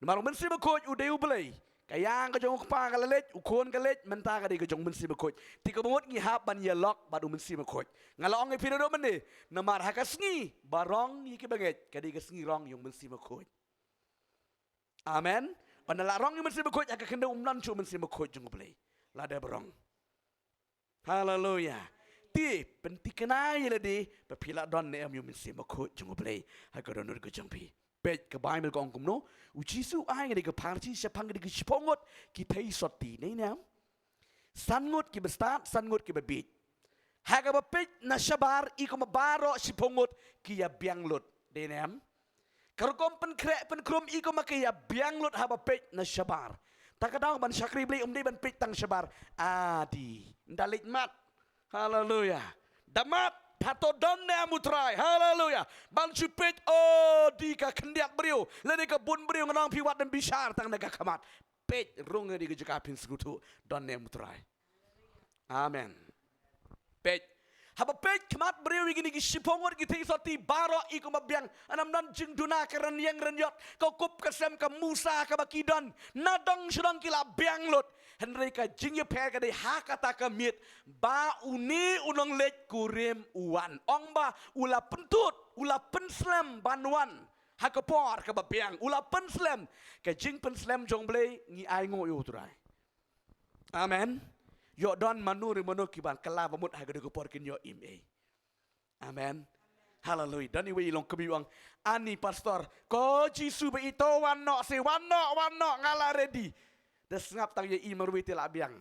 maru men se makot u de ublay kayang ka jong pa ka lelet u kon ka let menta ka de ka jong men se makot ti ka mot ngi hap ban ya lok badu men se makot ngalong e pinodo men ni namar ha ka sngi barong yi ki banget ka de ka sngi rong yung men se makot amen Pandala rong yung mensi makot aka kenda umlan chu mensi makot jung play. Lada berong. Hallelujah. Ti pentikena yeladi papila don ne am yung mensi makot jung play. Haka donor ko jung pi. Bet ke Bible ko angkum no. Ujisu ay ngadi ke parti sepang ngadi ke sipongot ki thai soti nei nam. Sangot ki bestat sangot ki bebit. Haka bepit na syabar iko mabaro sipongot ki ya bianglut de nam. Karukom penkrum iko makaya bianglut haba pet na syabar. Takadaw ban syakri beli umdi ban pet tang syabar. Adi dalit mat. Hallelujah. Damat pato donne amutrai. Hallelujah. Ban supet oh di ka kendiak beriu. Lene ka bun beriu nganong piwat dan bishar tang naga kamat. Pet runga di kejekapin sekutu donne amutrai. Amen. Pet haba pet kemat beriu gini gisipongot gitu isoti baro iku mabiang anam dan jing duna keren yang renyot kau kup kesem ke Musa ke bakidon nadong sedang kila biang lot henry ka jing ye pe ka de hakata ka mit ba uni unong let kurim uan ong ba ula pentut ula penslam banwan hakapor ka babiang ula penslam ka jing penslam jong blei ngi ai ngo yu turai amen yo don manuri kiban kala bamut haga de porkin yo ime amen hallelujah dan iwi long kebiwang ani pastor ko jisu be ito wanno se wanno ngala ready des ngap tang ye imer witi la biang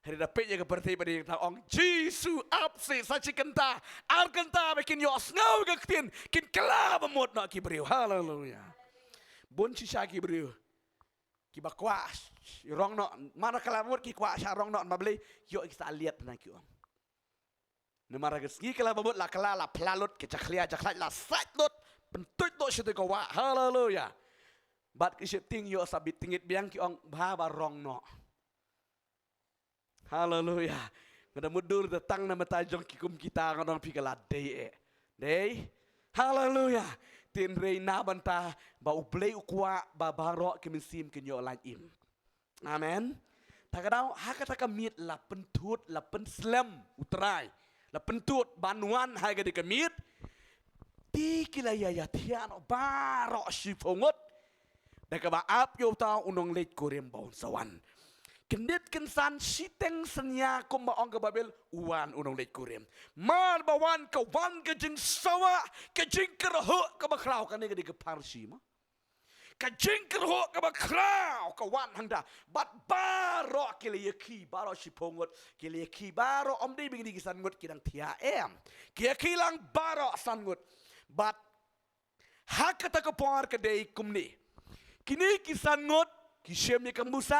Hari dapat je ke perti pada yang tahu Jisu apsi saci kenta ar kenta bikin yos ngau ke ketin kin kela bemut nak kibriu. Haleluya. Bon sisa kibriu. Ki bakwas rong nak mana kala mut ki kwa sha rong nak ma beli yo kita lihat na ki om. Nemara geski kala bemut la kala la plalut ke caklia caklat la satlut pentut do situ ko wa. Haleluya. Bat ki ting yo sabit tingit biang ki ong ba rong nak. Haleluya. Ngada mudur datang nama tajong kikum kita ngadong pikala day. Haleluya. Tin rei na banta ba ublei ukwa ba baro keminsim kenyo laim. Amen. Takadau hakata kamit la pentut la penslam utrai. La pentut banuan haga de kamit. Ti kila ya tiano baro sifongot. Daka ba ap yo tau unong leit kurem baun sawan. Kendit kensan siteng senya kumba ong babel uan unong leit kurim. Mal bawan ka wan ke jing sawa ke jing kerho ka bakrau ka ne ke parsi ma. Ka jing kerho ka bakrau ka wan handa bat baro kile yaki baro sipongot kile yaki baro om de bigi kisan ngot kidang tia em. Kia kilang baro sangot bat hakata ka por ka dei kumni. Kini kisan ngot kisem ni ka Musa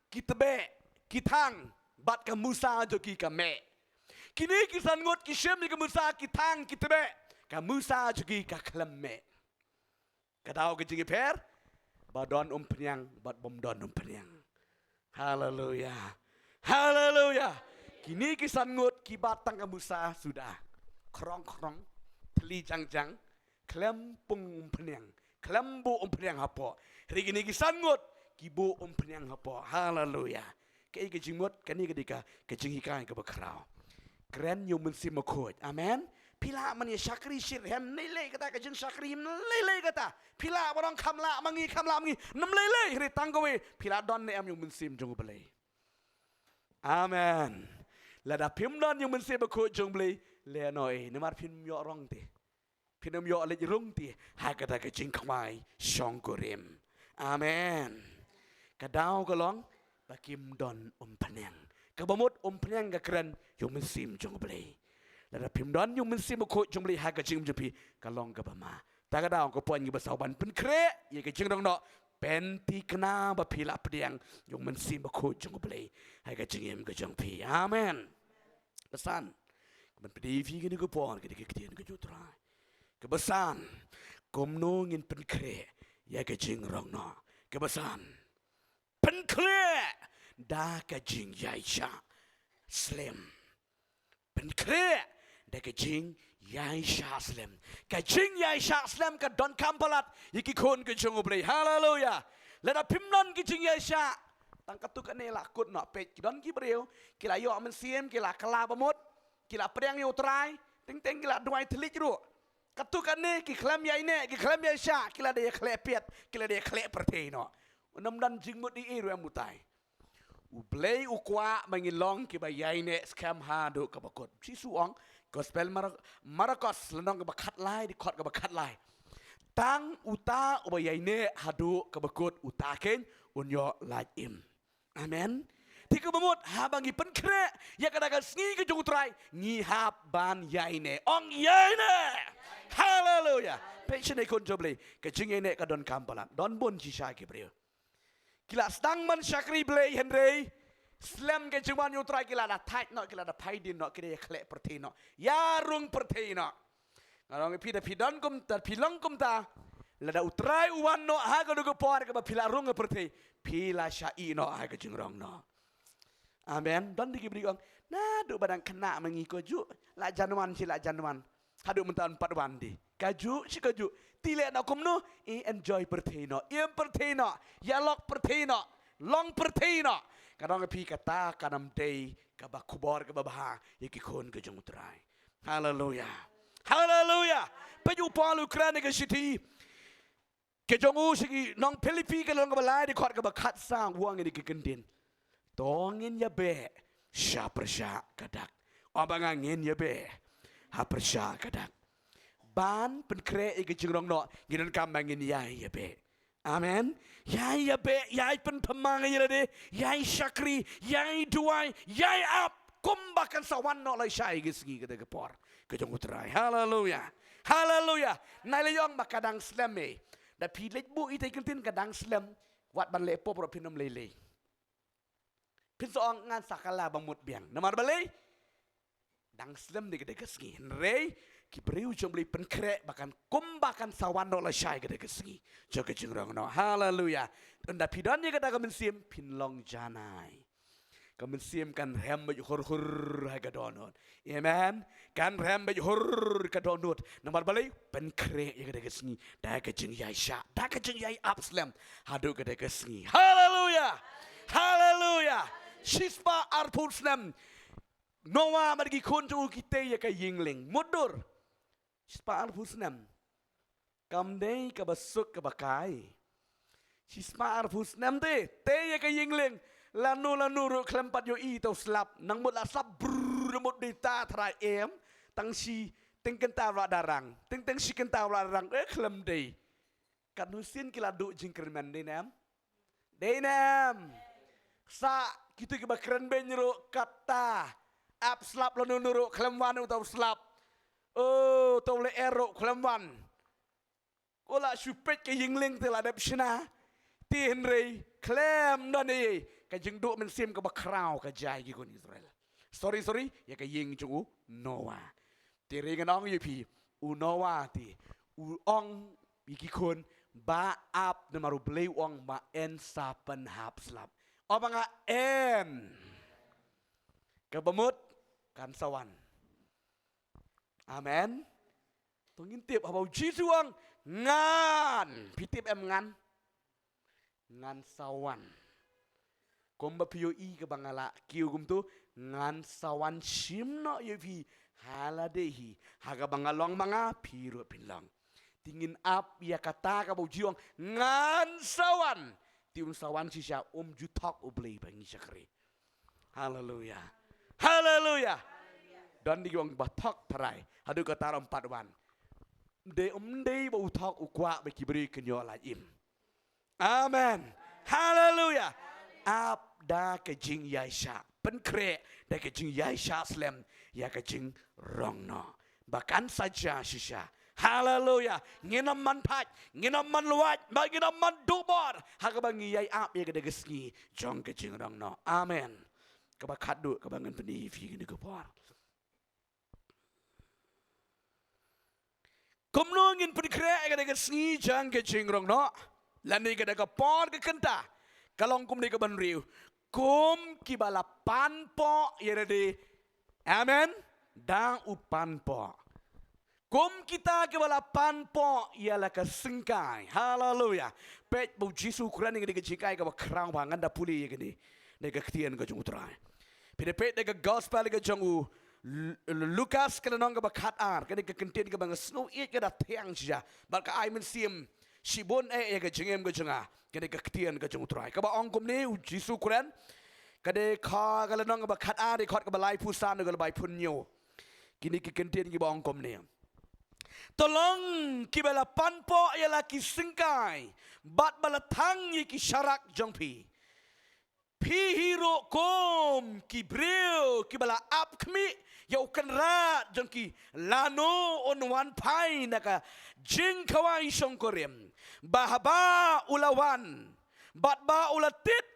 kita be, kitang, bat ke Musa joki ke me. Kini kisan ngot kisem ni ke Musa kitang kita be, ke Musa joki ke klemme. Kadau ke jingi per, badon penyang, bat bomdon penyang. Haleluya, haleluya. Kini kisan ngot kibatang ke Musa sudah, krong krong, teli jang jang, klempung penyang, klembu penyang apa. Hari kini kisan ngot kibu penyang apa. Haleluya. Kaya kejimut kani ketika kejingikan ke bakrau. Keren yung mensi makut. Amen. Pila man ya syakri syirhem nilai kata kejing syakri nilai kata. Pila barang kamla mangi nem lele hari tanggawe. Pila don ne am yung mensim jong belai. Amen. Lada pim don yung mensi makut jong belai. Le noi nemar pim yo rong ti. Pim yo le rong ti. Ha kata kejing kamai syong kurim. Amen. Kadau kalong bakim don penyang. Kabamut penyang ga keren yung mensim jong belai. Lada pim don yung mensim ko jong belai ha ka jing jempi kalong ka bama. Ta kadau ko puan gi basawan pen kre ye ka jing dong no penti kena ba pila pediang yung mensim ko jong belai ha ka jing ka jong pi. Amen. Pesan. Men pedi fi gini ko puan gini ketien ka jutra. Kebesan komno ngin pen kre ye ka jing rong no. Kebesan pen kre da ka jing yaisha slim pen kre da ka jing yaisha slim ka jing yaisha slim ka don kampalat yiki kon ka jong oblei. Haleluya. Lada pimnon ki jing yaisha tang katuk ne la kut no pe don ki breu kila yo men siem kila kala bamot kila pedang yo trai ting ting kila duai telik ru katuk ne ki klam yai ne ki klam yaisha kila de klepet kila de klep perteno. Nam dan jingmut di iru yang mutai. Ublei ukwa mangilong kibayai ne scam hadu kabakot. Si suong gospel marakos lenong kabakat lai di kot kabakat lai. Tang uta ubayai ne hadu kabakot utaken unyo laim. Amen. Tika bamut habangi penkre ya kadagan sngi ke jungutrai ngihap ban yai ne ong yai ne. Haleluya. Pension ikon joblei kejingai ne kadon kampalan don bon jisha kibriu. Kila stang man syakri blei Henry slam ke cuman utrai kila da tight no kila da paidin no kira klek perti no ya rung perti no ngarong pi da pidan kum ta pilang kum ta la da utrai uwan no ha ga dugo por ke ba pila rung perti pila syai no ha ga jingrong no. Amen. Don digi bri ong na do badang kena mengiko ju la januan si la januan hadu mentan 4 wan di kaju si kaju tile na kumno I enjoy pertino im pertino ya lok pertino long pertino kadang pi kata kanam day kabak kubor ke babaha yiki kon ke jungutrai. Haleluya. Haleluya. Peju palu krane ke city ke jongu sigi nong Filipi ke long balai di kot ke bakat sang wang ini ke kendin tongin ya be sya persya kadak obangangin ya be ha persya kadak ban pen kre ke jingrong no ginan kambangin ya be Amen. Yai abe, yai pen pemang yade, yai syakri, yai duai, yai up. Kumbakan sawan no lai syai gisgi kata kepor. Kejong uterai. Hallelujah. Hallelujah. Nailayong makadang sleme. Da pilet bu itai kentin kadang slem. Wat ban lepo pro pinom lele. Pin soong ngan sakala bamut biang. Namar balai. Dang slem di kata gisgi. Rei. Kibriu jom beli penkrek bahkan kumbakan sawan no lai syai kata gisgi. Joga jengrong no. Hallelujah. Unda pidonnya kata kemensim pinlong janai. Kemensim kan rem baju hur haga donut. Amen. Kan rem baju hur ka donut. Namar balai penkrek ya kata gisgi. Dah kejeng yai syak. Dah kejeng yai upslam. Hadu kata gisgi. Hallelujah. Hallelujah. Shispa arpun slam. Noah margi kuntu kita ya ka yingling. Mudur. Shispa arpun slam. Kamdei ka basuk ka bakai. Shispa arpun slam te ya ka yingling. Lanu ru kelempat yo i tau slap. Nang mut la slap brrrr mut dita try em. Tang si ting kenta ra darang. Ting si kenta ra darang. Kelem dei. Kanusin kila du jingkerman dei nam. Dei nam. Sa kita ke bakren benro kata. Ap slap lanu ru kelemwan tau slap. Oh tau le ero kelemwan. Ola supet ke yingling te la dep sina. Ti Henry klem nani. Kajeng duk mensim ke bakrau ke jai ki kon Israel. Sorry ya ke ying chu Noah. Ti ring nong yu pi u Noah ti u ong iki kon ba ap na maru blei ong ba en sapen hap slap. Apa nga en ke bemut kan sawan. Amen. Tungin tip habau jisu ang ngan pitip em ngan sawan. Komba piyo i ke bangala kiu gum tu ngan sawan shimno yepi haladehi haga bangalong mga piro pinlang tingin ap ya kata ka bojiong ngan sawan tiun sawan sisya jutak ublei bangi syakri. Hallelujah. Hallelujah. Dan di wang batak parai hadu kata 4 wan de bau tak ukwa beki beri kenyola im. Amen. Hallelujah. Ap da kejing yaisha penkre da kejing yaisha slam ya kejing rongno bahkan saja shisha. Hallelujah. Ngina man pat, ngina man luat, ngina man dubor. Hakabangi yai ap ya kede gesngi jong kejing rongno. Amen. Kebakat du kebangan peni fi gini kepor. Kumnungin penkre ya kede gesngi jong kejing rongno. Lani kede kepor ke kenta. Kalong kum di keban riu. Kum kibala panpo yerede. Amen. Dang upanpo. Kum kita kibala panpo ialah kesengkai. Hallelujah. Pet bu Jisu Quran yang dikejikai ke bakrang bangan da puli gini. Nega ketian ke jung utrai. Pede pet nega gospel ke jung Lukas kena nong ke bakat ar. Kena ke kentian ke bang snow it ke da tiang sija. Balka ai mensim Shibon ya ke jengem ke jenga. Kade kektian ke jeng utrai. Kaba ongkom ni Jisu Quran. Kade ka kala nong ba khat a de khot ka balai pusan ke bai punyo. Kini ke kentian ki ba ongkom ni. Tolong ki bala panpo ialah ki singkai. Bat bala thang ki syarak jongpi. Pi hiro kom ki bril ki bala ap kmi yau kan rat jongki lano on one pai naka jing kawai songkorem. Bahaba ulawan bat ba ulatit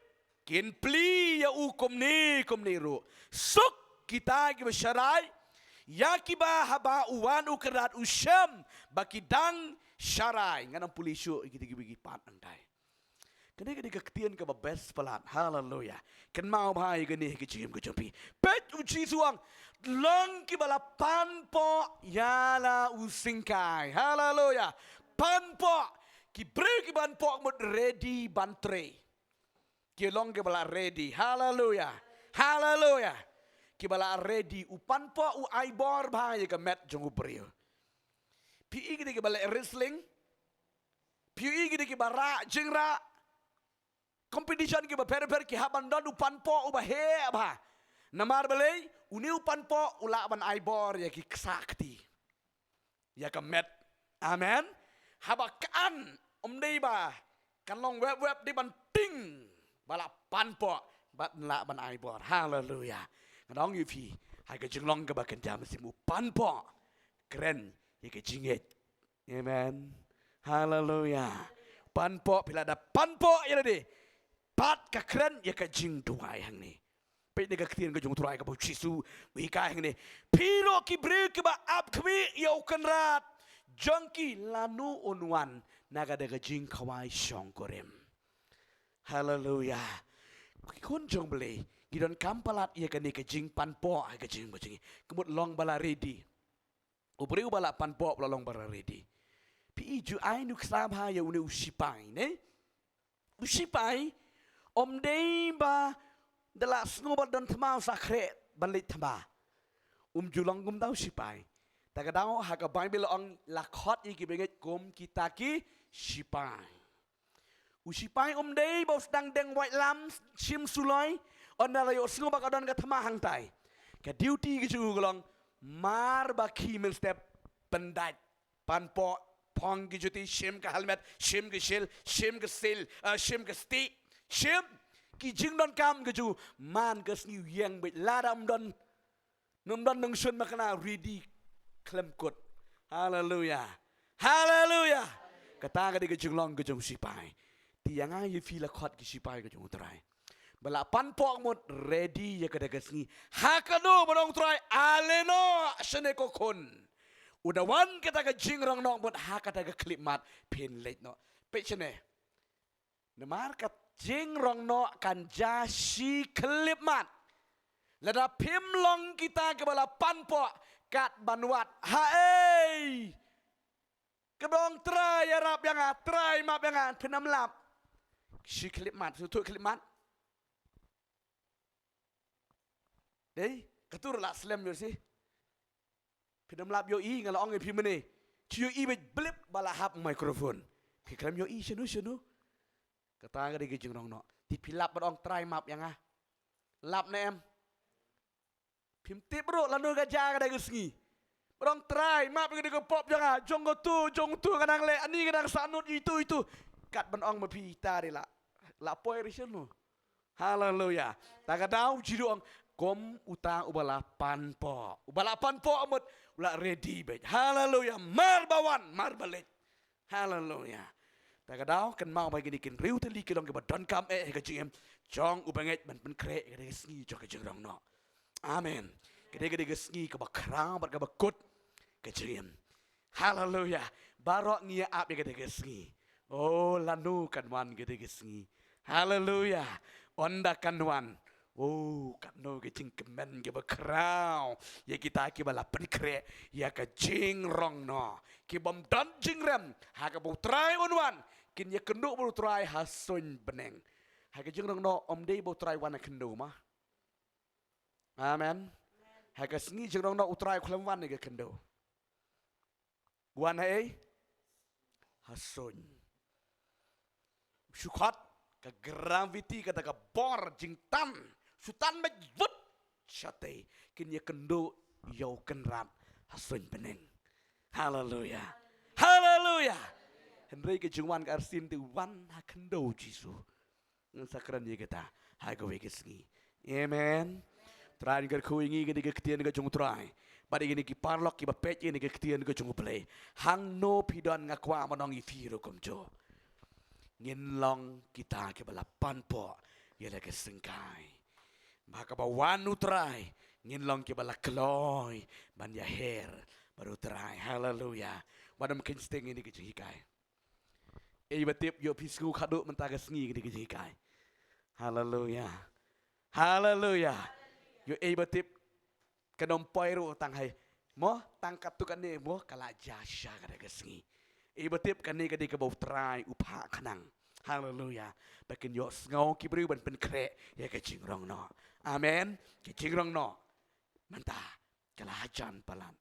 kin pli ya ukom ni ru suk kita ki basyarai ya ki bahaba uwan ukrat usyam bakidang syarai nganang pulisyo kita gi pat andai kene kektian ke best pelat. Hallelujah. Ken mau bahai geni ke jim ke jompi pet uji suang long ki bala panpo yala usingkai. Hallelujah. Panpo ki bre ki ban pok mut ready bantre. Ki long ki bala ready. Hallelujah. Hallelujah. Ki bala ready upan po u aibor bahaya ke met jong ubril. Pi igi ki bala wrestling. Pi igi ki bara jengra. Competition ki ba per ki haban don upan po u bahe ba. Namar balai uni upan po ula ban aibor ya ki sakti. Ya ke met. Amen. Habakan dei ba กันลองแวบๆที่มันติ้งบาละปันปอบัดละบันไอบอดฮาเลลูยาน้องยูพีให้ก็จึงลองกับบักกันจามสิมูปันปอเกรนยังก็จึงเอ็ดเอเมนฮาเลลูยาปันปอพิลาดาปันปอยังไงดิปัดกับเกรนยังก็จึงดูไอ้หังนี้เป็นเด็กเตียนก็จงทรายกับบุชิสูวิกายหังนี้พี่โลกิบริกบะอับขมิยาวกันรัดจังกีลานูอนวันนักเด็กจึงขวายชองกเรมฮาเลลูยาคุณจงเบลกิดอนคำพลัดia kan ni kejing panpo ai kejing bacing kemut long bala ready ubri bala panpo bala long bala ready pi ju ai nu ksam ha ya unu usipai ne usipai om dei ba dala sngobat don thamau sakre balit thama julong gum dau sipai tagadao ha ka bible ong la khot i ki benget gum kitaki sipai usipai dei ba sedang deng white lam sim suloi onalayo singo bakadon ka thama hangtai ka duty ki chu golong mar ba khimel step pendai panpo pong ki juti shim ka helmet shim ki shil shim ka sil shim ka sti shim ki jing don kam ki chu man ka sniu yang be ladam don num don nung sun makana ready klem kot hallelujah hallelujah kata ka di jung long ki jung sipai tianga ye feel khot ki sipai ki jung trai bala panpok mut ready ya kada gasngi hakano manong try aleno sene ko kon udawan kita ka jingrang nok mut hakata ka klip mat pin late no pechene namar ka jingrang no kan jashi klip mat lada pim long kita ke bala panpok kat banwat ha ei kedong try arab yang try map yang penam lap shi klip mat tu klip mat Dei, ketur lah slam yo sih. Pinam lap yo i ngala ong pi mene. Yo i be blip bala hap microphone. Ki klam yo i senu. Kata ga de jeng rong no. Ti pilap ong try map yang ah. Lap na em. Pim tip bro lanu ga ja ga de sngi. Ong try map ga de pop yang ah. Jong tu kanang le ani kanang sanut itu. Kat ban ong ma pi ta de la. La poi ri senu. Hallelujah. Tagadau jiru ong kom utang ubala panpo amut ula ready bet hallelujah marbawan marbalet hallelujah tagadao kan mau bagi dikin riu tali kilong ke badon kam ke jim jong ubanget ban kre ke sngi jong ke jong no amen ke sngi ke bakrang bat ke bakut ke jim hallelujah barok ngia ap ke sngi oh lanu kan wan ke sngi hallelujah onda kan wan oh, kano ke jing kemen ke bakrau, ya kita ke bala penkre, ya ke jing rong no, ke bom dan jing rem, ha ke bau try unwan, kin ya kenduk bau try hasun beneng, ha ke jing rong no, om dei bau try wana kenduk mah, amen, ha ke sengi jing rong no utray kulam wan ke kenduk, wan hai, hasun, syukat, ke gravity kata ke bor jing tan. Sutan majbut syate kinya kendo yau kenram hasun peneng hallelujah hallelujah henry ke jungwan ka arsin tu wan ha kendo jisu ngan sakran ye kita ha ko we kesngi amen trai gar ko ingi ke ketien ke jung trai badi gini ki parlok ki bapet ini ke ketien ke jung play hang no pidon ngakwa manong ifiro komjo ngin long kita ke balapan po yela ke sengkai maka bawan utrai ngin long ke bala kloy ban ya her baru trai hallelujah madam kinsting ini ke hikai e batip yo pisku khadu mentaga sngi ke hikai hallelujah hallelujah yo e batip kanom poiru tang hai mo tangkap tu kan ni mo kala jasha ke sngi e batip kan ni ke bau trai upha khanang hallelujah bakin yo ngau ki bri ban pen kre ya ke jingrong no amen ke jingrong no manta kala hajan palan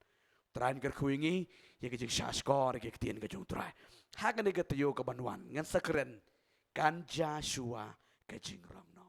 tran ker kuingi ya ke jing shaskor ke tien ke jung trai ha ke ne ke yo ke banwan ngan sakren kan Joshua ke jingrong no